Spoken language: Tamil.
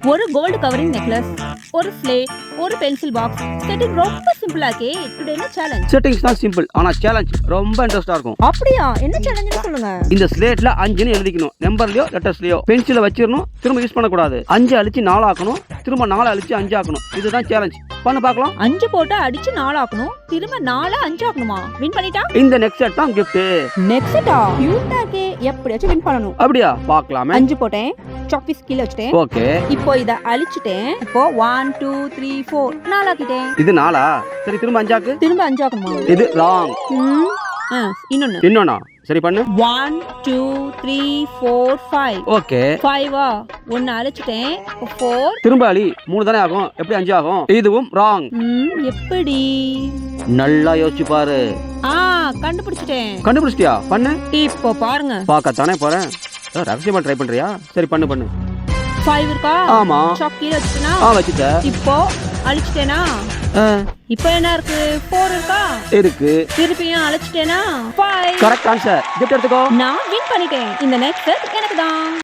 ஒரு கோல்டு கவரிங் நெக்லஸ், ஒரு ஸ்லேட், ஒரு பென்சில் பாக்ஸ். செட்டிங் ரொம்ப சிம்பிளா இருக்கே. டுடே என்ன சேலஞ்ச்? செட்டிங்ஸ் தான் சிம்பிள், ஆனா சேலஞ்ச் ரொம்ப இன்ட்ரெஸ்டா இருக்கும். அப்படியா? என்ன சேலஞ்சுன்னு சொல்லுங்க. இந்த ஸ்லேட்ல 5ன்னு எழுதிக்கணும், நம்பர்லயோ லெட்டர்ஸ்லயோ. பென்சிலை வச்சிரணும், திரும்ப யூஸ் பண்ணக்கூடாது. 5 அழிச்சு 4 ஆக்கணும், திரும்ப 4 அழிச்சு 5 ஆக்கணும். இதுதான் சேலஞ்ச். பண்ண பார்க்கலாம். 5 போட்டு அடிச்சு 4 ஆக்கணும், திரும்ப 4 5 ஆக்கணுமா? வின் பண்ணிட்டா? இந்த நெக்ஸ்ட் செட் தான் கிஃப்ட். நெக்ஸ்ட் செட்டா? கியூட்டா இருக்கே. எப்படியாச்சும் வின் பண்ணனும். அப்படியா? பார்க்கலாமே. 5 போட்டேன், சாக்பீஸ் கீழ வச்சிட்டேன். ஓகே. இப்போ இத அழிச்சிட்டேன். இப்போ 1 2 3 4 4 ஆக்கிட்டேன். இது 4ஆ? சரி, திரும்ப 5 ஆக்கு. திரும்ப 5 ஆக்கணுமா? இது ராங். இன்னொன்னு. சரி பண்ணு. 1 2 3 4 5. ஓகே. 5ஆ? 1 அழிச்சிட்டேன். 4. திரும்ப அழி. 3 தானே ஆகும், எப்படி 5 ஆகும்? இதுவும் ராங். எப்படி? நல்லா யோசிச்சு பாரு. கண்டுபிடிச்சிட்டேன். கண்டுபிடிச்சிட்டியா? பண்ணு. இப்போ பாருங்க. பார்க்கத்தானே போறேன். ரகசியமா ட்ரை பண்றியா? சரி பண்ணு. 5 இருக்கா? ஆமா. சாக் கீழ வச்சிட்டேனா? வச்சிட்ட. இப்போ அழிச்சிட்டேனா? இப்போ என்ன இருக்கு? 4 இருக்கா? இருக்கு. திருப்பியும் அழிச்சிட்டேனா? 5. Correct answer. கிஃப்ட் எடுத்துக்கோ. நான் வின் பண்ணிட்டேன். இந்த நெக்ஸ்ட் செட் எனக்கு தான்.